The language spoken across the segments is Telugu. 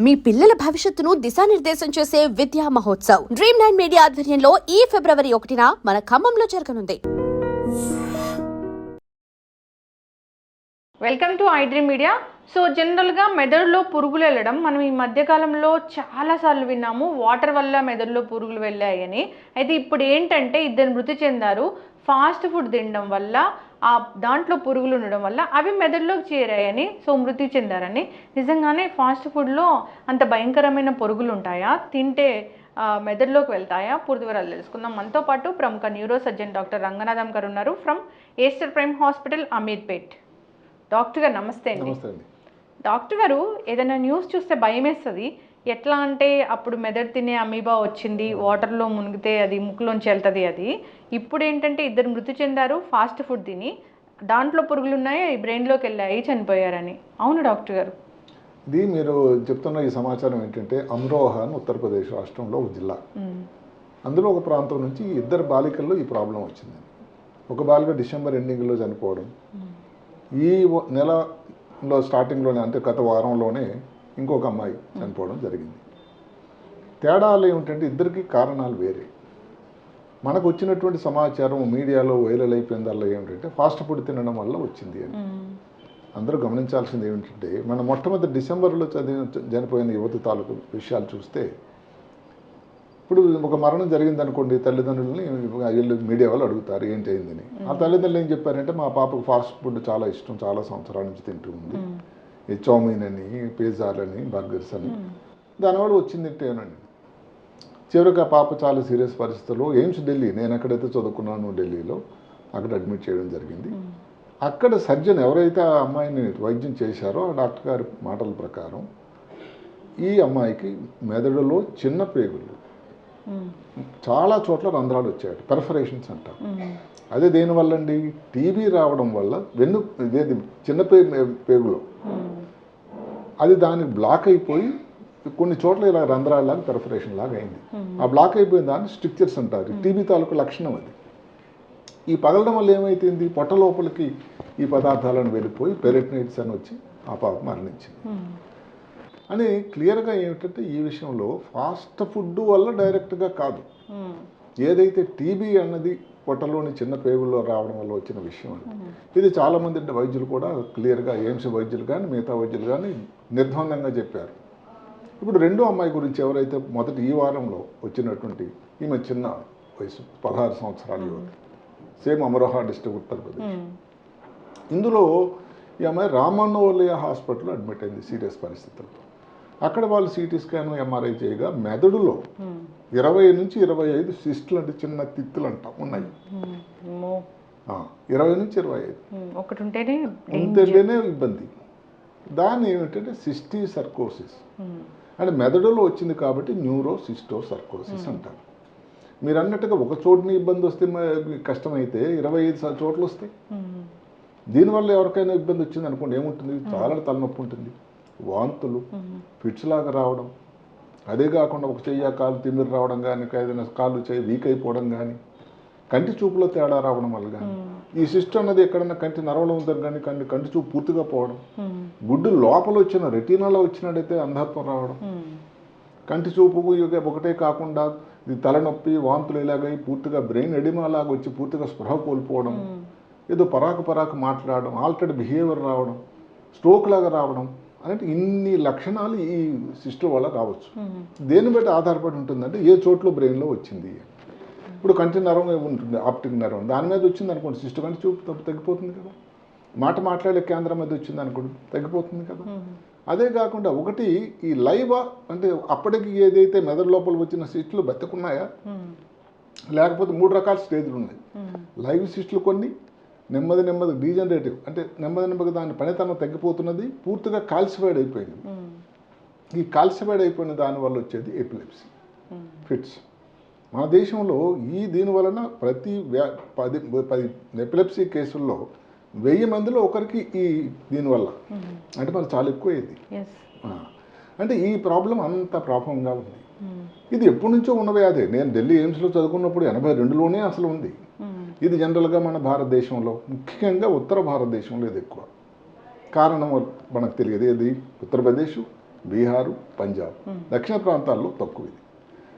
మీ పిల్లల భవిష్యత్తును దిశానిర్దేశం చేసే విద్యా మహోత్సవ్ Dream9 మీడియా ఆధ్వర్యంలో ఈ ఫిబ్రవరి 1న మన ఖమ్మంలో జరగనుంది. Welcome to iDream media. So జనరల్గా మెదడులో పురుగులు వెళ్ళడం మనం ఈ మధ్యకాలంలో చాలాసార్లు విన్నాము, వాటర్ వల్ల మెదడులో పురుగులు వెళ్ళాయని. అయితే ఇప్పుడు ఏంటంటే ఇద్దరు మృతి చెందారు. ఫాస్ట్ ఫుడ్ తినడం వల్ల దాంట్లో పురుగులు ఉండడం వల్ల అవి మెదడులోకి చేరాయని, సో మృతి చెందారని. నిజంగానే ఫాస్ట్ ఫుడ్లో అంత భయంకరమైన పురుగులు ఉంటాయా? తింటే మెదడులోకి వెళ్తాయా? పూర్తి వివరాలు తెలుసుకుందాం. మనతో పాటు ప్రముఖ న్యూరో సర్జన్ డాక్టర్ రంగనాథం గారు ఉన్నారు from Aster prime hospital, Ameerpet. Doctor గారు నమస్తే అండి. డాక్టర్ గారు, ఏదైనా న్యూస్ చూస్తే భయం వేస్తుంది. ఎట్లా అంటే అప్పుడు మెదడు తినే అమీబా వచ్చింది, వాటర్లో మునిగితే అది ముక్కులోంచి వెళ్తుంది. అది ఇప్పుడు ఏంటంటే ఇద్దరు మృతి చెందారు ఫాస్ట్ ఫుడ్ తిని, దాంట్లో పురుగులు ఉన్నాయి, బ్రెయిన్లోకి వెళ్ళాయి, చనిపోయారని. అవును డాక్టర్ గారు. ఇది మీరు చెప్తున్న ఈ సమాచారం ఏంటంటే అమ్రోహా అని ఉత్తరప్రదేశ్ రాష్ట్రంలో ఒక జిల్లా. అందులో ఒక ప్రాంతం నుంచి ఇద్దరు బాలికల్లో ఈ ప్రాబ్లం వచ్చింది. ఒక బాలిక డిసెంబర్ ఎండింగ్లో చనిపోవడం, ఈ నెలలో స్టార్టింగ్లోనే అంటే గత వారంలోనే ఇంకొక అమ్మాయి చనిపోవడం జరిగింది. తేడాలు ఏమిటంటే ఇద్దరికి కారణాలు వేరే. మనకు వచ్చినటువంటి సమాచారం మీడియాలో వైరల్ అయిపోయిందల్లా ఏమిటంటే ఫాస్ట్ ఫుడ్ తినడం వల్ల వచ్చింది అని. అందరూ గమనించాల్సింది ఏమిటంటే మన మొట్టమొదటి డిసెంబర్లో చనిపోయిన యువతి తాలూకు విషయాలు చూస్తే, ఇప్పుడు ఒక మరణం జరిగింది అనుకోండి, తల్లిదండ్రులని వీళ్ళు మీడియా వాళ్ళు అడుగుతారు ఏంటి అయిందని. ఆ తల్లిదండ్రులు ఏం చెప్పారంటే మా పాపకు ఫాస్ట్ ఫుడ్ చాలా ఇష్టం, చాలా సంవత్సరాల నుంచి తింటూ ఉంది, ఈ చౌమీన్ అని, పిజ్జాలని, బర్గర్స్ అని, దానివల్ల వచ్చింది తింటేనండి. చివరికి ఆ పాప చాలా సీరియస్ పరిస్థితుల్లో ఎయిమ్స్ ఢిల్లీ, నేను ఎక్కడైతే చదువుకున్నాను ఢిల్లీలో, అక్కడ అడ్మిట్ చేయడం జరిగింది. అక్కడ సర్జన్ ఎవరైతే ఆ అమ్మాయిని వైద్యం చేశారో ఆ డాక్టర్ గారి మాటల ప్రకారం ఈ అమ్మాయికి మెదడులో చిన్న పేగులు, చాలా చోట్ల రంధ్రాలు వచ్చాయి, పెర్ఫరేషన్స్ అంటారు. అదే దేనివల్ల అండి, టీబీ రావడం వల్ల ఇదేది చిన్న పేగులో అది దానికి బ్లాక్ అయిపోయి కొన్ని చోట్ల ఇలా రంధ్రాలలాగా పెర్ఫరేషన్ లాగా అయింది. ఆ బ్లాక్ అయిపోయిన దాన్ని స్ట్రిక్చర్స్ అంటారు. టీబీ తాలూకు లక్షణం అది. ఈ పగలడం వల్ల ఏమైతుంది, పొట్ట లోపలికి ఈ పదార్థాలను వెళ్ళిపోయి పెరిటనైటిస్ అని వచ్చి ఆ పాప మరణించింది అని క్లియర్గా. ఏమిటంటే ఈ విషయంలో ఫాస్ట్ ఫుడ్ వల్ల డైరెక్ట్గా కాదు, ఏదైతే టీబీ అన్నది పొట్టలోని చిన్న పేగుల్లో రావడం వల్ల వచ్చిన విషయం అది. ఇది చాలామంది వైద్యులు కూడా క్లియర్గా, ఎయిమ్స్ వైద్యులు కానీ మిగతా వైద్యులు కానీ నిర్ద్వందంగా చెప్పారు. ఇప్పుడు రెండో అమ్మాయి గురించి ఎవరైతే మొదటి ఈ వారంలో వచ్చినటువంటి ఈమె చిన్న వయసు 16 సంవత్సరాల యువతి, సేమ్ అమరోహా డిస్ట్రిక్ట్ ఉత్తరప్రదేశ్. ఇందులో ఈ అమ్మాయి రామన్నోలియా హాస్పిటల్లో అడ్మిట్ అయింది సీరియస్ పరిస్థితులతో. అక్కడ వాళ్ళు సిటీ స్కాన్, ఎంఆర్ఐ చేయగా మెదడులో 20 నుంచి 25 సిస్టులు అంటే చిన్న తిత్తులు అంటాం ఉన్నాయి. 20 నుంచి 25 ఉంటేనే ఇబ్బంది. దాన్ని ఏమిటంటే సిస్టిసర్కోసిస్ అంటే మెదడులో వచ్చింది కాబట్టి న్యూరోసిస్టోసర్కోసిస్ అంటారు. మీరు అన్నట్టుగా ఒక చోటుని ఇబ్బంది వస్తే కష్టమైతే 25 చోట్ల వస్తాయి. దీనివల్ల ఎవరికైనా ఇబ్బంది వచ్చింది అనుకోండి, ఏముంటుంది, చాలా తలనొప్పి ఉంటుంది, వాంతులు, ఫిట్స్ లాగా రావడం, అదే కాకుండా ఒక చెయ్యి కాలు తిమ్మిరి రావడం కానీ, ఏదైనా కాళ్ళు చెయ్యి వీక్ అయిపోవడం కానీ, కంటి చూపులో తేడా రావడం వల్ల కానీ, ఈ సిస్టమ్ అన్నది ఎక్కడన్నా కంటి నరవడం ఉంటుంది కానీ కంటి చూపు పూర్తిగా పోవడం, గుడ్డు లోపల వచ్చిన రెటీనాలో వచ్చినట్టయితే అంధత్వం రావడం, కంటి చూపు ఒకటే కాకుండా ఇది తలనొప్పి, వాంతులు ఇలాగై పూర్తిగా బ్రెయిన్ ఎడిమా లాగా వచ్చి పూర్తిగా స్పృహ కోల్పోవడం, ఏదో పరాకు మాట్లాడడం, ఆల్టర్డ్ బిహేవియర్ రావడం, స్ట్రోక్ లాగా రావడం అంటే ఇన్ని లక్షణాలు ఈ సిస్టుల వల్ల రావచ్చు. దేన్ని బట్టి ఆధారపడి ఉంటుందంటే ఏ చోట్లో బ్రెయిన్లో వచ్చింది. ఇప్పుడు కంటి నరం ఉంటుంది, ఆప్టిక్ నరం, దాని మీద వచ్చింది అనుకోండి సిస్టు, కంటి చూపు తగ్గిపోతుంది కదా. మాట్లాడే కేంద్రం మీద వచ్చింది అనుకోండి, తగ్గిపోతుంది కదా. అదే కాకుండా ఒకటి ఈ లైవ్ అంటే అప్పటికి ఏదైతే మెదడు లోపల వచ్చిన సిస్టులు బతికున్నాయా, లేకపోతే 3 రకాల స్టేజ్లు ఉన్నాయి. లైవ్ సిస్టులు కొన్ని, నెమ్మది డీజనరేటివ్ అంటే నెమ్మది దాని పనితనం తగ్గిపోతున్నది, పూర్తిగా కాల్సిఫైడ్ అయిపోయింది. ఈ కాల్సిఫైడ్ అయిపోయిన దానివల్ల వచ్చేది ఎపిలెప్సీ, ఫిట్స్. మన దేశంలో దీని వలన ప్రతి 10 ఎపిలెప్సీ కేసుల్లో 1000 మందిలో ఒకరికి దీనివల్ల అంటే మనకు చాలా ఎక్కువ అయింది. అంటే ఈ ప్రాబ్లం అంత ప్రాబ్లంగా ఉంది. ఇది ఎప్పటి నుంచో ఉన్న వ్యాధి. నేను ఢిల్లీ ఎయిమ్స్లో చదువుకున్నప్పుడు 82లోనే అసలు ఉంది. ఇది జనరల్గా మన భారతదేశంలో, ముఖ్యంగా ఉత్తర భారతదేశంలో ఇది ఎక్కువ. కారణం మనకు తెలియదు. ఏది ఉత్తరప్రదేశ్, బీహారు, పంజాబ్, దక్షిణ ప్రాంతాల్లో తక్కువ ఇది.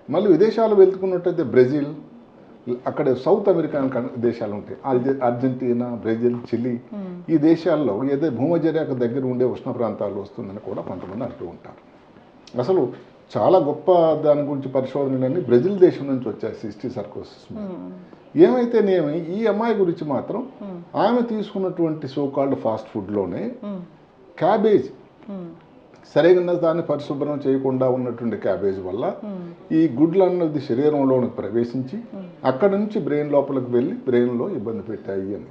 మళ్ళీ విదేశాలు వెళ్తుకున్నట్టయితే బ్రెజిల్, అక్కడ సౌత్ అమెరికన్ దేశాలు ఉంటాయి, అర్జెంటీనా, బ్రెజిల్, చిలీ, ఈ దేశాల్లో ఏదో భూమధ్యరేఖ దగ్గర ఉండే ఉష్ణ ప్రాంతాలు వస్తుందని కూడా కొంతమంది అంటూ ఉంటారు. అసలు చాలా గొప్ప దాని గురించి పరిశోధనలన్నీ బ్రెజిల్ దేశం నుంచి వచ్చాయి సిస్టిక్ సర్కోసిస్ మీద. ఏమైతేనేమి ఈ అమ్మాయి గురించి మాత్రం ఆమె తీసుకున్నటువంటి సోకాల్డ్ ఫాస్ట్ ఫుడ్లోనే క్యాబేజ్, సరైన దాన్ని పరిశుభ్రం చేయకుండా ఉన్నటువంటి క్యాబేజ్ వల్ల ఈ గుడ్లు అన్నది శరీరంలోనికి ప్రవేశించి అక్కడ నుంచి బ్రెయిన్ లోపలికి వెళ్ళి బ్రెయిన్లో ఇబ్బంది పెట్టాయి అని.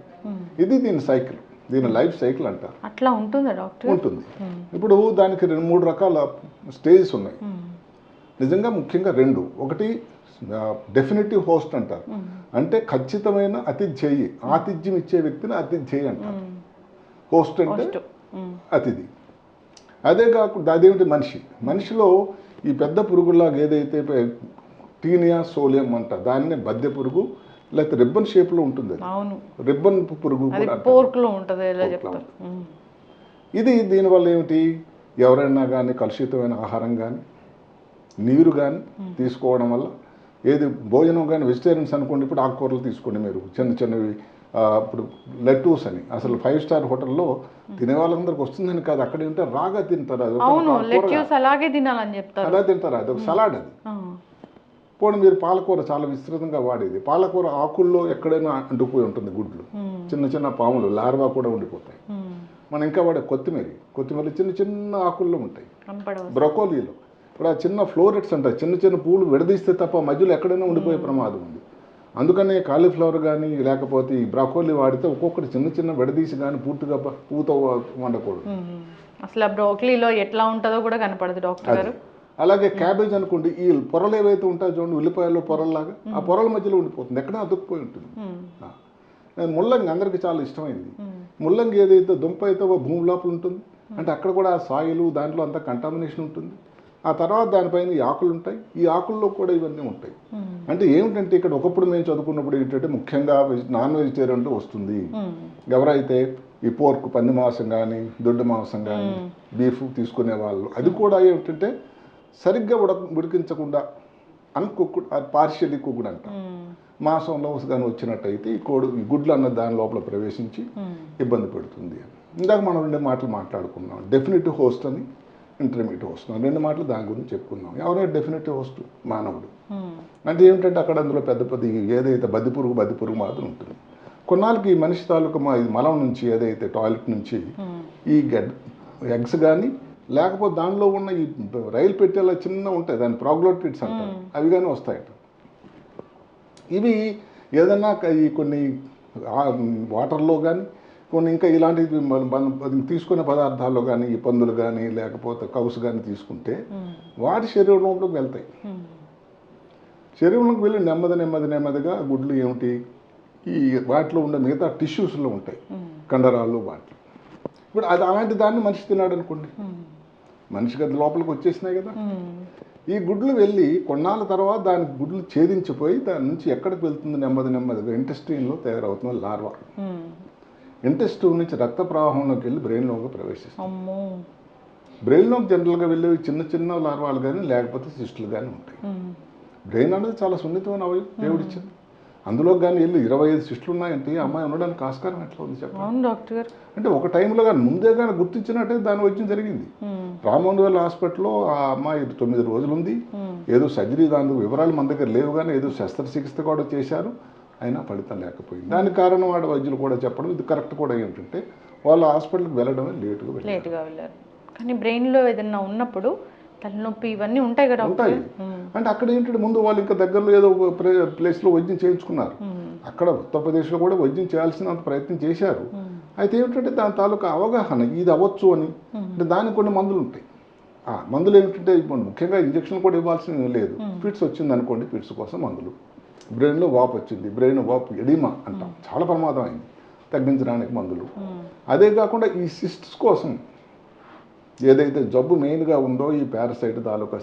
ఇది దీని సైకిల్, దీని లైఫ్ సైకిల్ అంటారు. అట్లా ఉంటుందా డాక్టర్? ఉంటుంది. ఇప్పుడు దానికి 2-3 రకాల స్టేజెస్ ఉన్నాయి. నిజంగా ముఖ్యంగా 2. ఒకటి డెఫినెటివ్ హోస్ట్ అంటారు, అంటే ఖచ్చితమైన అతిథ్యేయి, ఆతిథ్యం ఇచ్చే వ్యక్తిని అతిథ్యేయి అంటారు. హోస్ట్ అంటే అతిథి. అదే కాకుండా అదేమిటి మనిషిలో ఈ పెద్ద పురుగులాగా ఏదైతే టీనియా సోలియం అంటారు, దాన్నే బద్దె పురుగు లేకపోతే రిబ్బన్ షేప్లో ఉంటుంది. రిబ్బన్ పురుగు ఇది. దీనివల్ల ఏమిటి, ఎవరైనా కానీ కలుషితమైన ఆహారం కానీ నీరు కానీ తీసుకోవడం వల్ల, ఏది భోజనం కానీ వెజిటేరియన్స్ అనుకోండి, ఇప్పుడు ఆకుకూరలు తీసుకోండి మీరు, చిన్నవి ఇప్పుడు లెట్టూస్ అని, అసలు 5 స్టార్ హోటల్లో తినే వాళ్ళందరికి వస్తుందని కాదు, అక్కడ ఏంటంటే రాగా తింటారు, అది అలాగే తినాలని చెప్తారు, అలా తింటారు, అది ఒక సలాడ్. అది పోనీ మీరు పాలకూర చాలా విస్తృతంగా వాడేది, పాలకూర ఆకుల్లో ఎక్కడైనా అంటుకుపోయి ఉంటుంది గుడ్లు, చిన్న చిన్న పాములు లార్వా కూడా ఉండిపోతాయి. మనం ఇంకా వాడే కొత్తిమీర చిన్న చిన్న ఆకుల్లో ఉంటాయి. బ్రొకోలీలో ఇప్పుడు ఆ చిన్న ఫ్లోరెట్స్ అంటారు, చిన్న చిన్న పూలు విడదీస్తే తప్ప మధ్యలో ఎక్కడైనా ఉండిపోయే ప్రమాదం ఉంది. అందుకనే కాలీఫ్లవర్ కానీ లేకపోతే ఈ బ్రాకోలీ వాడితే ఒక్కొక్కటి చిన్న చిన్న విడదీసి కానీ పూర్తిగా పూత వండకూడదు. అసలు బ్రోకలీలో ఎట్లా ఉంటుందో కూడా కనపడదు డాక్టర్ గారు. అలాగే క్యాబేజ్ అనుకోండి, ఈ పొరలు ఏవైతే ఉంటాయో చూడండి, ఉల్లిపాయల్లో పొరల్లాగా, ఆ పొరల మధ్యలో ఉండిపోతుంది, ఎక్కడ అతుక్కుపోయి ఉంటుంది. ముల్లంగి అందరికి చాలా ఇష్టమైంది. ముల్లంగి ఏదైతే దుంప అయితే భూమి లోపల ఉంటుంది, అంటే అక్కడ కూడా సాయిలు దాంట్లో అంతా కంటామినేషన్ ఉంటుంది. ఆ తర్వాత దానిపైన ఈ ఆకులు ఉంటాయి, ఈ ఆకుల్లో కూడా ఇవన్నీ ఉంటాయి. అంటే ఏమిటంటే ఇక్కడ ఒకప్పుడు మేము చదువుకున్నప్పుడు ఏంటంటే ముఖ్యంగా నాన్ వెజిటేరియన్లో వస్తుంది. ఎవరైతే ఈ పోర్క్, పంది మాంసం కానీ దొడ్డు మాంసం కానీ బీఫ్ తీసుకునే వాళ్ళు, అది కూడా ఏమిటంటే సరిగ్గా ఉడికించకుండా అన్కుక్డ్, పార్షియల్లీ కుక్డ్ అంట. మాంసంలో కానీ వచ్చినట్టయితే ఈ గుడ్లు అన్న దాని లోపల ప్రవేశించి ఇబ్బంది పెడుతుంది. ఇందాక మనం 2 మాటలు మాట్లాడుకున్నాం, డెఫినెటివ్ హోస్ట్ అని, ఇంటర్మీడియట్ హోస్ట్. 2 మాటలు దాని గురించి చెప్పుకున్నాం. ఎవరైనా డెఫినెటివ్ హోస్ట్ మానవుడు అంటే ఏమిటంటే అక్కడ అందులో పెద్ద ఏదైతే బద్ది పురుగు మాత్రం ఉంటుంది. కొన్నాళ్ళకి ఈ మనిషి తాలూకా మలం నుంచి, ఏదైతే టాయిలెట్ నుంచి ఈ ఎగ్స్ కానీ లేకపోతే దానిలో ఉన్న ఈ రైలు పెట్టేలా చిన్న ఉంటాయి, దాని ప్రాగ్లోటిడ్స్ అంటారు, అవి కానీ వస్తాయట. ఇవి ఏదన్నా ఈ కొన్ని వాటర్లో కానీ కొన్ని ఇంకా ఇలాంటి తీసుకునే పదార్థాల్లో కానీ, ఈ పందులు కానీ లేకపోతే కౌసు కానీ తీసుకుంటే వాటి శరీరంలోకి వెళ్తాయి. శరీరంలోకి వెళ్ళి నెమ్మదిగా గుడ్లు ఏమిటి ఈ వాటిలో ఉండే మిగతా టిష్యూస్లో ఉంటాయి, కండరాలు వాటిలో. ఇప్పుడు అది అలాంటి దాన్ని మనిషి తిన్నాడు అనుకోండి, మనిషికి అది లోపలికి వచ్చేసినాయి కదా. ఈ గుడ్లు వెళ్ళి కొన్నాళ్ళ తర్వాత దాని గుడ్లు ఛేదించిపోయి దాని నుంచి ఎక్కడికి వెళ్తుంది, నెమ్మదిగా ఇంటెస్టైన్లో తయారవుతుంది లార్వా. ఇంటెస్టైన్ నుంచి రక్త ప్రవాహంలోకి వెళ్ళి బ్రెయిన్లోకి ప్రవేశిస్తుంది. బ్రెయిన్లోకి జనరల్గా వెళ్ళేవి చిన్న లార్వాలు కానీ లేకపోతే సిస్టులు కానీ ఉంటాయి. బ్రెయిన్ అనేది చాలా సున్నితమైన అవయవం దేవుడిచ్చింది. అందులో కానీ వెళ్ళి 25 సిస్టులు ఉన్నాయంటే అమ్మాయి ఉండడానికి ఆస్కారం ఎట్లా ఉంది చెప్పండి డాక్టర్. అంటే ఒక టైంలో కానీ ముందే కానీ గుర్తించినట్టే దాని వైద్యం జరిగింది. రామోహన్ హాస్పిటల్లో ఆ అమ్మాయి 9 రోజులు ఉంది, ఏదో సర్జరీ, దాని వివరాలు మన దగ్గర లేవు కానీ ఏదో శస్త్రచికిత్స కూడా చేశారు, అయినా ఫలితం లేకపోయింది. దానికి కారణం వాడు వైద్యులు కూడా చెప్పడం ఇది కరెక్ట్ కూడా ఏంటంటే వాళ్ళు హాస్పిటల్కి వెళ్ళడమే లేటుగా వెళ్ళారు. కానీ బ్రెయిన్లో ఏదైనా ఉన్నప్పుడు తలనొప్పి ఇవన్నీ ఉంటాయి కదా. ఉంటాయి. అంటే అక్కడ ఏంటంటే ముందు వాళ్ళు ఇంకా దగ్గరలో ఏదో ప్లేస్లో వైద్యం చేయించుకున్నారు. అక్కడ ఉత్తరప్రదేశ్లో కూడా వైద్యం చేయాల్సినంత ప్రయత్నం చేశారు. అయితే ఏమిటంటే దాని తాలూకా అవగాహన ఇది అవ్వచ్చు అని, అంటే దానికి కొన్ని మందులు ఉంటాయి. ఆ మందులు ఏమిటంటే ముఖ్యంగా ఇంజక్షన్లు కూడా ఇవ్వాల్సిన లేదు. ఫిట్స్ వచ్చింది అనుకోండి, ఫిట్స్ కోసం మందులు. బ్రెయిన్లో వాపు వచ్చింది, బ్రెయిన్ వాపు ఎడిమా అంటాం, చాలా ప్రమాదం అయింది, తగ్గించడానికి మందులు. అదే కాకుండా ఈ సిస్ట్స్ కోసం ఏదైతే జబ్బు మెయిన్గా ఉందో ఈ పారాసైట్ తాలూకా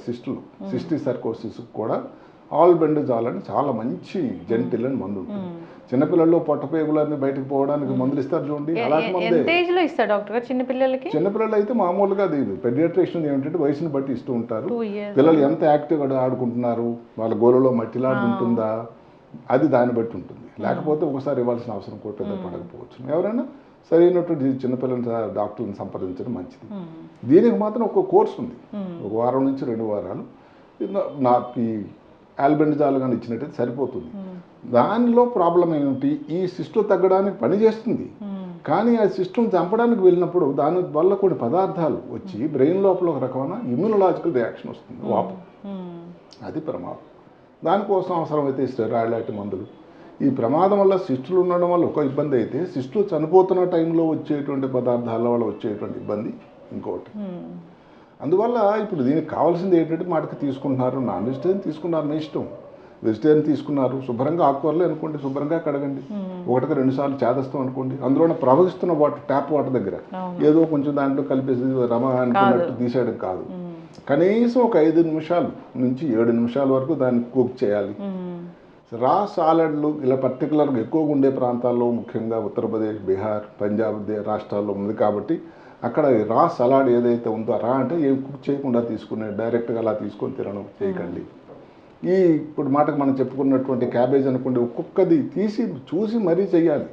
సిస్టిక్ సర్కోసిస్ కూడా ఆల్బెండజాల్ అని చాలా మంచి జెంటిల్ అని మందు ఉంటుంది. చిన్నపిల్లల్లో పొట్టపేగులన్నీ బయటకు పోవడానికి మందులు ఇస్తారు చూడండి, అలాంటి మందే. ఎంత ఏజ్ లో ఇస్తారు డాక్టర్ గారు చిన్నపిల్లలకి? చిన్నపిల్లలు అయితే మామూలుగా అది పెడియాట్రిషియన్ ఏమిటంటే వయసుని బట్టి ఇస్తూ ఉంటారు. 2 years. పిల్లలు ఎంత యాక్టివ్గా ఆడుకుంటున్నారు, వాళ్ళ గోలలో మట్టిలాడు ఉంటుందా, అది దాన్ని బట్టి ఉంటుంది. లేకపోతే ఒకసారి ఇవ్వాల్సిన అవసరం కూడా పెద్ద పడకపోవచ్చు. ఎవరైనా సరైనటువంటి చిన్నపిల్లల డాక్టర్ని సంప్రదించడం మంచిది. దీనికి మాత్రం ఒక కోర్స్ ఉంది, 1 వారం నుంచి 2 వారాలు. నాకు ఈ ఆల్బెండజాల్ కానీ ఇచ్చినట్టయితే సరిపోతుంది. దానిలో ప్రాబ్లం ఏమిటి, ఈ సిస్టులు తగ్గడానికి పనిచేస్తుంది, కానీ ఆ సిస్టమ్ చంపడానికి వెళ్ళినప్పుడు దాని వల్ల కొన్ని పదార్థాలు వచ్చి బ్రెయిన్ లోపల ఒక రకమైన ఇమ్యూనలాజికల్ రియాక్షన్ వస్తుంది, వాపు. అది ప్రమాదం. దానికోసం అవసరమైతే స్టెరాయిడ్ లాంటి మందులు. ఈ ప్రమాదం వల్ల సిస్టులు ఉండడం వల్ల ఒక ఇబ్బంది అయితే, సిస్టులు చనిపోతున్న టైంలో వచ్చేటువంటి పదార్థాల వల్ల వచ్చేటువంటి ఇబ్బంది ఇంకొకటి. అందువల్ల ఇప్పుడు దీనికి కావాల్సింది ఏంటంటే మాటకి తీసుకుంటున్నారు, నాన్ వెజిటేరియన్ తీసుకున్నారు మీ ఇష్టం, వెజిటేరియన్ తీసుకున్నారు శుభ్రంగా ఆకుకూరలే అనుకోండి, శుభ్రంగా కడగండి, 1కి 2 సార్లు చేదస్తాం అనుకోండి, అందులో ప్రవహిస్తున్న వాటర్ ట్యాప్ వాటర్ దగ్గర ఏదో కొంచెం దాంట్లో కలిపేసి రమ అనుకున్నట్టు తీసేయడం కాదు. కనీసం ఒక 5 నిమిషాలు నుంచి 7 నిమిషాల వరకు దాన్ని కుక్ చేయాలి. రా సాలడ్లు ఇలా పర్టికులర్గా ఎక్కువగా ఉండే ప్రాంతాల్లో, ముఖ్యంగా ఉత్తరప్రదేశ్, బీహార్, పంజాబ్ రాష్ట్రాల్లో ఉంది కాబట్టి అక్కడ రా సలాడ్ ఏదైతే ఉందో, రా అంటే ఏం కుక్ చేయకుండా తీసుకునే డైరెక్ట్గా అలా తీసుకొని తినడం చేయకండి. ఈ ఇప్పుడు మాటకు మనం చెప్పుకున్నటువంటి క్యాబేజ్ అనుకోండి, ఒక్కొక్కది తీసి చూసి మరీ చెయ్యాలి.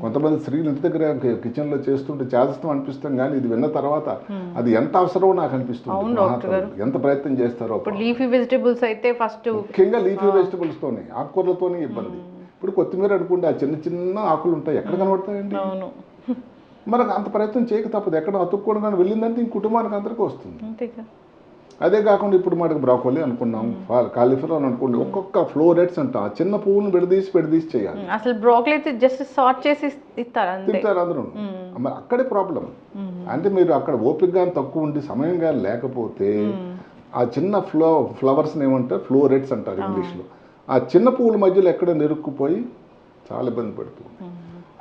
కొంతమంది స్త్రీలు ఇంటి దగ్గర కిచెన్లో చేస్తుంటే చేస్తాం అనిపిస్తాం, కానీ ఇది విన్న తర్వాత అది ఎంత అవసరమో నాకు అనిపిస్తుంది. ఎంత ప్రయత్నం చేస్తారో. లీఫీ వెజిటబుల్స్ అయితే ఫస్ట్ ముఖ్యంగా లీఫీ వెజిటబుల్స్తోనే, ఆకుకూరలతోనే ఇబ్బంది. ఇప్పుడు కొత్తిమీర అనుకుంటే ఆ చిన్న చిన్న ఆకులు ఉంటాయి, ఎక్కడ కనబడతాయండి? మనకు అంత ప్రయత్నం చేయక తప్పదు. ఎక్కడ అతుక్కోవడం కానీ వెళ్ళిందంటే ఇంక కుటుంబానికి అందరికీ వస్తుంది. అదే కాకుండా ఇప్పుడు మనకు బ్రాకోలీ అనుకున్నాం, కాలీఫ్లవర్ అనుకోండి, ఒక్కొక్క ఫ్లోరెట్స్ అంట ఆ చిన్న పువ్వును విడదీసి చేయాలి. అసలు బ్రోకలీ అయితే జస్ట్ సార్ట్ చేసి తింటారు అందరూ. మరి అక్కడే ప్రాబ్లం. అంటే మీరు అక్కడ ఓపిక కానీ తక్కువ ఉండి సమయం కానీ లేకపోతే ఆ చిన్న ఫ్లవర్స్ని ఏమంటారు, ఫ్లోరెట్స్ అంటారు ఇంగ్లీష్లో, ఆ చిన్న పువ్వుల మధ్యలో ఎక్కడ నెరుక్కుపోయి చాలా ఇబ్బంది పడుతుంది.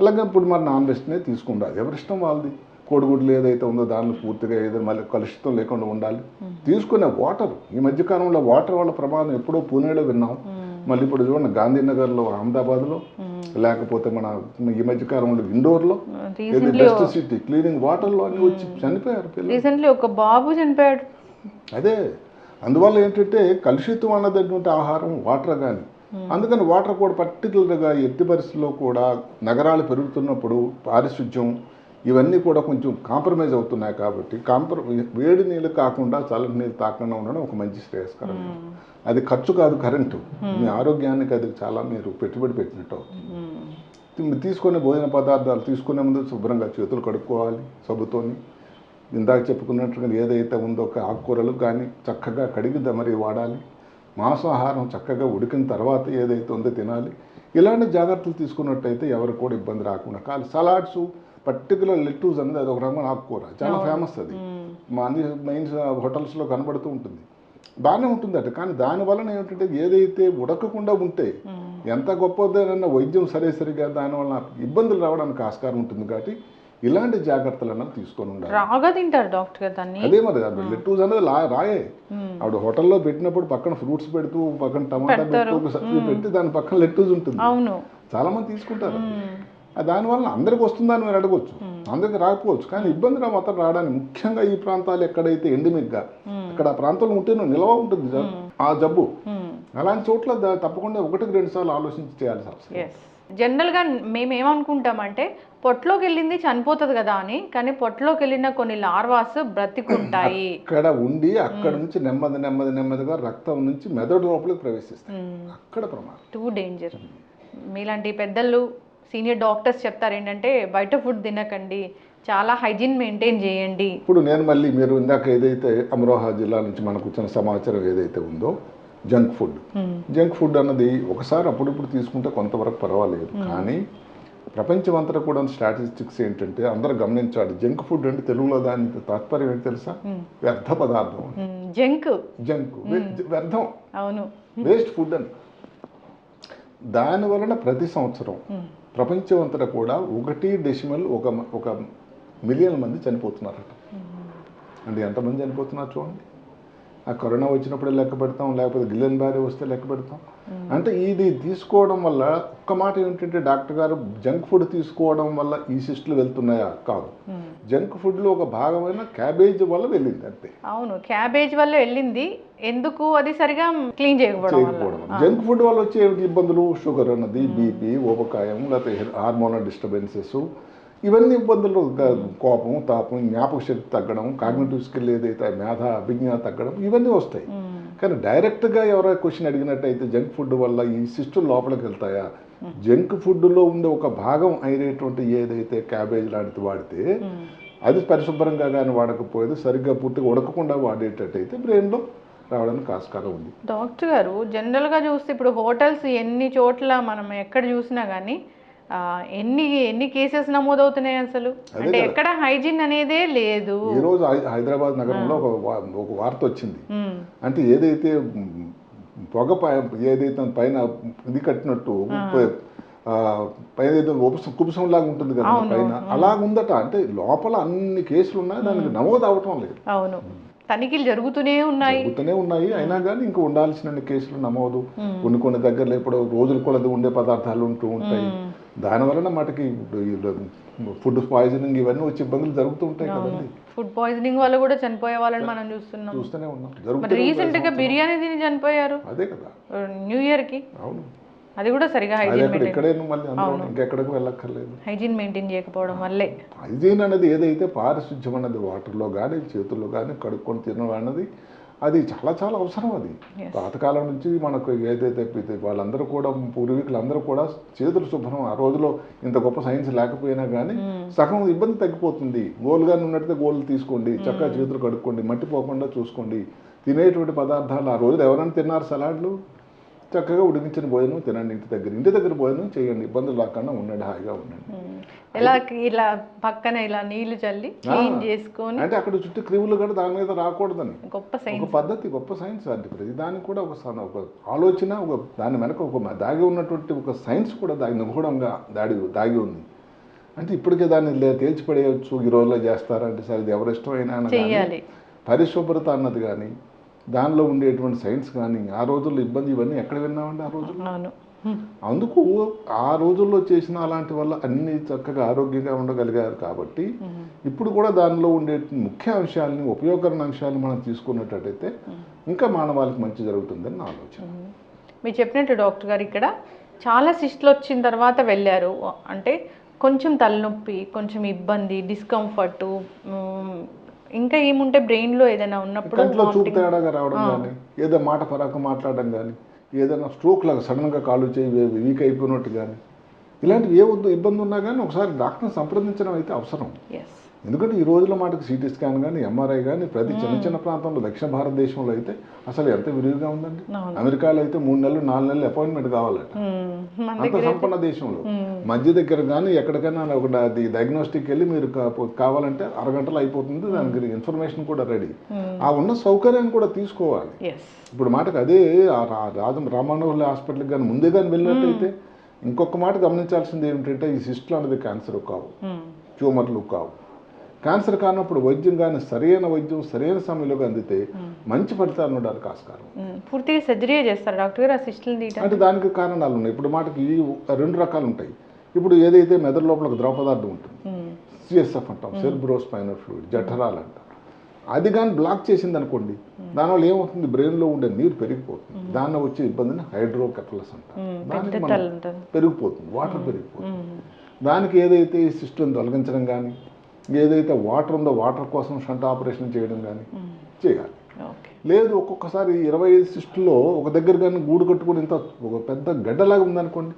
అలాగే ఇప్పుడు మరి నాన్ వెజ్నే తీసుకుండాలి, ఎవరిష్టం వాళ్ళది. కోడిగుడ్లు ఏదైతే ఉందో దానిలో పూర్తిగా ఏదో మళ్ళీ కలుషితం లేకుండా ఉండాలి. తీసుకునే వాటర్, ఈ మధ్యకాలంలో వాటర్ వల్ల ప్రమాదం ఎప్పుడో పూణేలో విన్నాం, మళ్ళీ ఇప్పుడు చూడండి గాంధీనగర్లో, అహ్మదాబాద్లో, లేకపోతే మన ఈ మధ్యకాలంలో ఇండోర్లో బెస్ట్ సిటీ క్లీనింగ్ వాటర్లో అన్ని వచ్చి చనిపోయారు పిల్లలు. ఒక బాబు చనిపోయాడు. అదే అందువల్ల ఏంటంటే కలుషితం అన్నటువంటి ఆహారం వాటర్ కానీ, అందుకని వాటర్ కూడా పర్టికులర్గా ఎట్టి పరిస్థితుల్లో కూడా నగరాలు పెరుగుతున్నప్పుడు పారిశుధ్యం ఇవన్నీ కూడా కొంచెం కాంప్రమైజ్ అవుతున్నాయి. కాబట్టి వేడి నీళ్ళు కాకుండా చల్లటి నీళ్ళు తాకుండా ఉండడం ఒక మంచి శ్రేయస్కరం. అది ఖర్చు కాదు, కరెంటు. మీ ఆరోగ్యానికి అది చాలా మీరు పెట్టుబడి పెట్టినట్టు అవుతుంది. తీసుకునే భోజన పదార్థాలు తీసుకునే ముందు శుభ్రంగా చేతులు కడుక్కోవాలి సబ్బుతోని. ఇందాక చెప్పుకున్నట్టుగా ఏదైతే ఉందో ఆకుకూరలు కానీ చక్కగా కడిగి మరి వాడాలి. మాంసాహారం చక్కగా ఉడికిన తర్వాత ఏదైతే ఉందో తినాలి. ఇలాంటి జాగ్రత్తలు తీసుకున్నట్టయితే ఎవరికి కూడా ఇబ్బంది రాకుండా. కానీ సలాడ్స్, పర్టికులర్ లెట్టూస్ అనేది అది ఒక రకమైన ఆకుకూర, చాలా ఫేమస్. అది మా అన్ని మెయిన్ హోటల్స్లో కనబడుతూ ఉంటుంది. బాగానే ఉంటుందట, కానీ దానివలన ఏమిటంటే ఏదైతే ఉడకకుండా ఉంటే ఎంత గొప్పదైనా వైద్యం సరిగా దానివల్ల ఇబ్బందులు రావడానికి ఆస్కారం ఉంటుంది. కాబట్టి ఇలాంటి జాగ్రత్తలు అన్నది తీసుకొని ఉండాలి. రాగా తింటారు డాక్టర్ గారు దాన్ని. అదే మరి లెట్టూస్ అనేది రాయే. ఆవిడ హోటల్లో పెట్టినప్పుడు పక్కన ఫ్రూట్స్ పెడుతూ, పక్కన టమాటా పెట్టి దాని పక్కన లెట్టూస్ ఉంటుంది. చాలా మంది తీసుకుంటారు. దానివల్ల అందరికి వస్తుందని మీరు అడగవచ్చు, అందరికి రాకపోవచ్చు, కానీ ఇబ్బంది మాత్రం రావడానికి ముఖ్యంగా ఈ ప్రాంతాలు ఎక్కడైతే ఎండమిక్గా అక్కడ ఆ ప్రాంతంలో ఉంటేనే నిల్వ ఉంటుంది ఆ జబ్బు. అలాంటి చోట్ల తప్పకుండా 1కి 2 సార్లు ఆలోచించి చేయాల్సి వస్తుంది. జనరల్గా మేము ఏమనుకుంటామంటే పొట్టలోకి వెళ్ళింది చనిపోతుంది కదా అని, కానీ పొట్టలోకి వెళ్ళిన కొన్ని లార్వాస్ బ్రతికుంటాయి. అక్కడ ఉండి అక్కడ నుంచి నెమ్మదిగా రక్తం నుంచి మెదడు లోపలికి ప్రవేశిస్తాయి. అక్కడ ప్రమాదం, టూ డేంజర్. మీలాంటి పెద్దలు సీనియర్ డాక్టర్స్ చెప్తారు ఏంటంటే బయట ఫుడ్ తినకండి, చాలా హైజీన్ మెయింటైన్ చేయండి. ఇప్పుడు నేను మళ్ళీ మీరు ఇందాక ఏదైతే అమరోహా జిల్లా నుంచి మనకు వచ్చిన సమాచారం ఏదైతే ఉందో జంక్ ఫుడ్ అన్నది ఒకసారి అప్పుడిప్పుడు తీసుకుంటే కొంతవరకు పర్వాలేదు, కానీ ప్రపంచమంతటా కూడా స్టాటిస్టిక్స్ ఏంటంటే అందరూ గమనించాలి. జంక్ ఫుడ్ అంటే తెలుగులో దానికి తాత్పర్యం ఏంటి తెలుసా? వ్యర్థ పదార్థం. జంక్ వ్యర్థం, అవును, వేస్ట్ ఫుడ్ అని. దాని వలన ప్రతి సంవత్సరం ప్రపంచమంతటా కూడా 1.1 మిలియన్ మంది చనిపోతున్నారట. అంటే ఎంతమంది చనిపోతున్నారు చూడండి. ఆ కరోనా వచ్చినప్పుడే లెక్క పెడతాం, లేకపోతే గిల్లెన్ బారీ వస్తే లెక్క పెడతాం. అంటే ఇది తీసుకోవడం వల్ల ఒక్క మాట ఏంటంటే డాక్టర్ గారు జంక్ ఫుడ్ తీసుకోవడం వల్ల ఈ సిస్టులు వెళ్తున్నాయా? కాదు. జంక్ ఫుడ్లో ఒక భాగమైన క్యాబేజ్ వల్ల వెళ్ళింది అంతే. అవును, క్యాబేజ్ వల్ల వెళ్ళింది. ఎందుకు? అది సరిగా క్లీన్ చేయకపోవడం. జంక్ ఫుడ్ వల్ల వచ్చే ఇబ్బందులు షుగర్ అన్నది, బీపీ, ఊబకాయం, లేకపోతే హార్మోనల్ డిస్టర్బెన్సెస్, ఇవన్నీ ఇబ్బందులు, కోపం, తాపం, జ్ఞాపక శక్తి తగ్గడం, కాగ్నిటివ్ స్కిల్ ఏదైతే మేధ అభిజ్ఞ తగ్గడం, ఇవన్నీ వస్తాయి. కానీ డైరెక్ట్గా ఎవరైనా క్వశ్చన్ అడిగినట్టయితే జంక్ ఫుడ్ వల్ల ఈ సిస్టమ్ లోపలికి వెళ్తాయా? జంక్ ఫుడ్లో ఉండే ఒక భాగం అయినటువంటి ఏదైతే క్యాబేజ్ లాంటిది వాడితే అది పరిశుభ్రంగా కానీ వాడకపోయేది, సరిగ్గా పూర్తిగా ఉడకకుండా వాడేటట్టయితే బ్రెయిన్లో రావడానికి ఆస్కారం ఉంది. డాక్టర్ గారు, జనరల్గా చూస్తే ఇప్పుడు హోటల్స్ ఎన్ని చోట్ల మనం ఎక్కడ చూసినా కానీ ఎన్ని కేసెస్ నమోదవుతున్నాయి అసలు? అంటే ఎక్కడ హైజీన్ అనేదే లేదు. ఈరోజు హైదరాబాద్ నగరంలో ఒక వార్త వచ్చింది. అంటే ఏదైతే పొగ ఏదైతే పైన ఇది కట్టినట్టు పైన కుబుసంలాగా ఉంటుంది కదా పైన, అలాగుందట. అంటే లోపల అన్ని కేసులు ఉన్నాయి, దానికి నమోదు అవటం లేదు. అవును, తనిఖీలు జరుగుతూనే ఉన్నాయి. అయినా కానీ ఇంకా ఉండాల్సిన కేసులు నమోదు. కొన్ని దగ్గరలో ఇప్పుడు రోజులు కూడా ఉండే పదార్థాలు ఉంటూ ఉంటాయి. దానివలన మటుకి ఫుడ్ పాయిజనింగ్ ఇవన్నీ వచ్చి ఇబ్బందులు జరుగుతూ ఉంటాయి కదండి. ఫుడ్ పాయిజనింగ్ వల్ల కూడా చనిపోయే వాళ్ళని మనం చూస్తూనే ఉన్నాం. రీసెంట్ గా బిర్యానీ తిని చనిపోయారు. అదే కదా, న్యూ ఇయర్ కి. అవును, అది కూడా సరిగా ఎక్కడికి వెళ్ళక్కర్లేదు. హైజీన్ మెయింటైన్ చేయకపోవడం వల్లే. హైజీన్ అనేది ఏదైతే పారిశుధ్యం అన్నది వాటర్లో కానీ చేతుల్లో కానీ కడుక్కొని తినడం అన్నది అది చాలా చాలా అవసరం. అది పాతకాలం నుంచి మనకు ఏదైతే వాళ్ళందరూ కూడా పూర్వీకులందరూ కూడా చేతులు శుభ్రం. ఆ రోజులో ఇంత గొప్ప సైన్స్ లేకపోయినా కానీ సగం ఇబ్బంది తగ్గిపోతుంది. గోలుగానే ఉన్నట్టు గోళ్ళు తీసుకోండి, చక్కగా చేతులు కడుక్కోండి, మట్టిపోకుండా చూసుకోండి. తినేటువంటి పదార్థాలు ఆ రోజులు ఎవరైనా తిన్నారు సలాడ్లు, చక్కగా ఉడికించిన భోజనం తినండి. ఇంటి దగ్గర భోజనం చేయండి, ఇబ్బందులు లేకుండా ఉండండి, హాయిగా ఉండండి. ఇలా పక్కన ఇలా నీళ్లు చల్లి క్లీన్ చేసుకొని, అంటే అక్కడ చుట్టూ క్రిములు కూడా దాని మీద రాకూడదని గొప్ప పద్ధతి, గొప్ప సైన్స్. అంటే ప్రతి దానికి కూడా ఒక ఆలోచన, దాని వెనక ఒక దాగి ఉన్నటువంటి ఒక సైన్స్ కూడా నిగూఢంగా దాగి ఉంది. అంటే ఇప్పటికే దాన్ని తేల్చిపడేయచ్చు, ఈ రోజులో చేస్తారంటే సరే అది ఎవరి ఇష్టమైనా. పరిశుభ్రత అన్నది కానీ దానిలో ఉండేటువంటి సైన్స్ కానీ ఆ రోజుల్లో ఇబ్బంది ఇవన్నీ ఎక్కడ విన్నామండి ఆ రోజుల్లో. అందుకు ఆ రోజుల్లో చేసిన అలాంటి వల్ల అన్ని చక్కగా ఆరోగ్యంగా ఉండగలిగారు. కాబట్టి ఇప్పుడు కూడా దానిలో ఉండే ముఖ్య అంశాలని, ఉపయోగకరణ అంశాలను మనం తీసుకున్నట్టయితే ఇంకా మానవాళికి మంచి జరుగుతుందని నా ఆలోచన. మీరు చెప్పినట్టు డాక్టర్ గారు, ఇక్కడ చాలా సిస్టులు వచ్చిన తర్వాత వెళ్ళారు. అంటే కొంచెం తలనొప్పి, కొంచెం ఇబ్బంది, డిస్కంఫర్ట్, ఇంకా ఏముంటే బ్రెయిన్లో ఏదైనా ఉన్నప్పుడు కంట్లో చూపు తేడాగా రావడం కానీ, ఏదో మాట పరాకు మాట్లాడడం కానీ, ఏదైనా స్ట్రోక్ లాగా సడన్గా కాళ్ళు చేయి వీక్ అయిపోయినట్టు కానీ, ఇలాంటివి ఏ ఇబ్బంది ఉన్నా కానీ ఒకసారి డాక్టర్ని సంప్రదించడం అయితే అవసరం. ఎందుకంటే ఈ రోజుల మాటకి సిటీ స్కాన్ కానీ, ఎంఆర్ఐ కానీ ప్రతి చిన్న ప్రాంతంలో, దక్షిణ భారతదేశంలో అయితే అసలు ఎంత విరివిగా ఉందండి. అమెరికాలో అయితే 3 నెలలు 4 నెలలు అపాయింట్మెంట్ కావాలట, అంత సంపన్న దేశంలో. మధ్య దగ్గర కానీ ఎక్కడికైనా ఒక డయాగ్నోస్టిక్ వెళ్ళి మీరు కావాలంటే అరగంటలో అయిపోతుంది, దానికి ఇన్ఫర్మేషన్ కూడా రెడీ. ఆ ఉన్న సౌకర్యాన్ని కూడా తీసుకోవాలి. ఇప్పుడు మాటకు అదే రామానోహుల హాస్పిటల్కి కానీ ముందే కానీ వెళ్ళినట్టయితే ఇంకొక మాట గమనించాల్సింది ఏమిటంటే, ఈ సిస్టులు అనేది క్యాన్సర్ కావు, ట్యూమర్లు కావు. క్యాన్సర్ కానప్పుడు వైద్యం కానీ సరైన వైద్యం సరైన సమయంలో అందితే మంచి ఫలితాలు ఉండడానికి ఆస్కారం. పూర్తిగా సర్జరీ చేస్తారు డాక్టర్ గారు ఆ సిస్టులు తీయడానికి? అంటే దానికి కారణాలు ఉన్నాయి. ఇప్పుడు మాటకి 2 రకాలు ఉంటాయి. ఇప్పుడు ఏదైతే మెదడు లోపల ఒక ద్రవ పదార్థం ఉంటుంది, సిఎస్ఎఫ్ అంటాం, సెరిబ్రోస్పైనల్ ఫ్లూయిడ్, జఠరాలు అంటాం. అది కానీ బ్లాక్ చేసింది అనుకోండి, దానివల్ల ఏమవుతుంది, బ్రెయిన్లో ఉండే నీరు పెరిగిపోతుంది. దానిలో వచ్చే ఇబ్బందిని హైడ్రోకెఫలస్ అంటాం. దానికి పెరిగిపోతుంది, వాటర్ పెరిగిపోతుంది. దానికి ఏదైతే ఈ సిస్టమ్ తొలగించడం కానీ, ఏదైతే వాటర్ ఉందో వాటర్ కోసం షంట్ ఆపరేషన్ చేయడం కానీ చేయాలి. లేదు ఒక్కొక్కసారి 25 సిస్టుల్లో ఒక దగ్గర కానీ గూడు కట్టుకుని ఇంత ఒక పెద్ద గడ్డలాగా ఉందనుకోండి,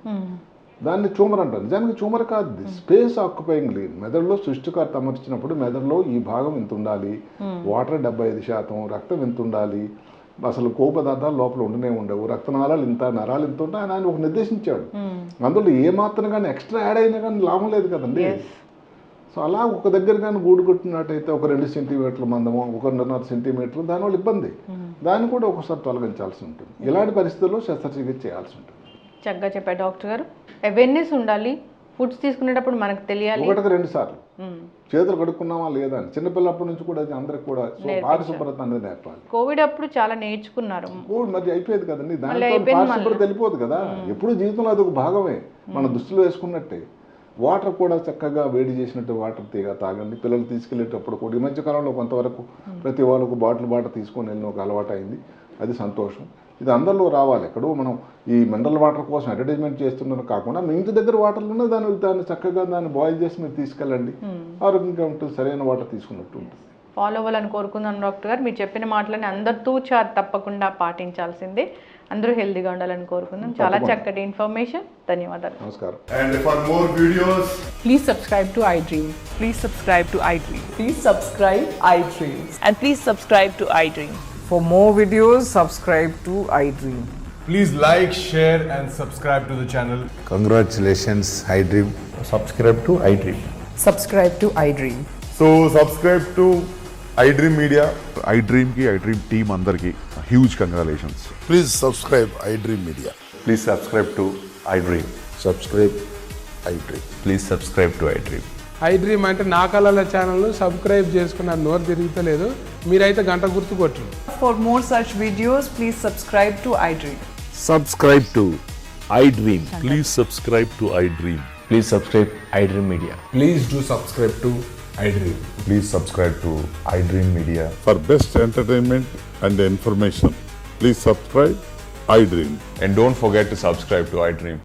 దాన్ని ట్యూమర్ అంటారు. నిజానికి ట్యూమర్ కాదు, స్పేస్ ఆక్యుపైయింగ్ లీన్. మెదడులో సృష్టికర్త అమర్చినప్పుడు మెదడులో ఈ భాగం ఇంత ఉండాలి, వాటర్ 75%, రక్తం ఇంత ఉండాలి, అసలు కొవ్వు పదార్థాలు లోపల ఉండనే ఉండవు, రక్తనాళాలు ఇంత, నరాలు ఇంత ఉంటాయి అని ఆయన ఒక నిర్దేశించాడు. అందులో ఏమాత్రం కానీ ఎక్స్ట్రా యాడ్ అయినా కానీ లాభం లేదు కదండి. సో అలా ఒక దగ్గర కానీ గూడు కొట్టినట్టయితే ఒక 2 సెంటీమీటర్ల మందము, 1.5 సెంటీమీటర్లు, దానివల్ల ఇబ్బంది. దాన్ని కూడా ఒకసారి తొలగించాల్సి ఉంటుంది. ఇలాంటి పరిస్థితుల్లో శస్త్రచికిత్స చేయాల్సి ఉంటుంది. చక్కగా చెప్పారు డాక్టర్ గారు. అవేర్నెస్ ఉండాలి, ఫుడ్స్ తీసుకునేటప్పుడు మనకు తెలియాలి. ఒకటికి 2 సార్లు చేతులు కడుక్కున్నామా లేదా అని చిన్నపిల్లప్పటి నుంచి కూడా అది అందరికి కూడా పారిశుభ్రత అనేది నేర్పాలి. కోవిడ్ అప్పుడు చాలా నేర్చుకున్నారు. కోవిడ్ మధ్య అయిపోయేది కదండి, దాంట్లో పారిశుభ్రత వెళ్ళిపోదు కదా. ఎప్పుడు జీవితంలో అది ఒక భాగమే, మన దుస్తులు వేసుకున్నట్టే. వాటర్ కూడా చక్కగా వేడి చేసినట్టు వాటర్ తాగండి. పిల్లలు తీసుకెళ్ళేటప్పుడు కూడా ఈ మధ్యకాలంలో కొంతవరకు ప్రతి వాళ్ళకు బాటిల్ తీసుకొని వెళ్ళిన ఒక అలవాటు అయింది. అది సంతోషం. ఇది అందరిలో రావాలి. ఎక్కడో మనం ఈ మినరల్ వాటర్ కోసం అడ్వర్టైజ్మెంట్ చేస్తున్నారు కాకుండా మీ ఇంటి దగ్గర వాటర్లోనే దాన్ని చక్కగా దాన్ని బాయిల్ చేసి మీరు తీసుకెళ్ళండి. ఆరోగ్యంగా ఉంటుంది, సరైన వాటర్ తీసుకున్నట్టు ఉంటుంది. ఫాలో అవ్వాలని కోరుకుందాం డాక్టర్ గారు. మీరు చెప్పిన మాటలని అందరితో తప్పకుండా పాటించాల్సిందే. అందరూ హెల్దీగా ఉండాలని కోరుకుందాం. చాలా చక్కటి ఇన్ఫర్మేషన్. ధన్యవాదాలు. నమస్కారం. And for more videos, Please subscribe to iDream. Please subscribe to iDream. Please subscribe iDream. And please subscribe to iDream. For more videos, subscribe to iDream. please like, share, and subscribe to the channel. Congratulations, iDream. subscribe to iDream. Subscribe to iDream. So subscribe to iDream Media. iDream team అందరికి huge congratulations. Please subscribe iDream Media. Please subscribe to iDream. Subscribe iDream. Please subscribe to iDream. iDream అంటే నా కళల ఛానల్ను సబ్స్క్రైబ్ చేసుకున్న నోరు తిరుగుతలేదు, మీరైతే గంట గుర్తు కొట్టండి. For more such videos, please subscribe to iDream. Subscribe to iDream. Please subscribe to iDream. Please subscribe iDream Media. Please do subscribe to iDream. Please subscribe to iDream Media. For best entertainment and information, please subscribe iDream. And don't forget to subscribe to iDream.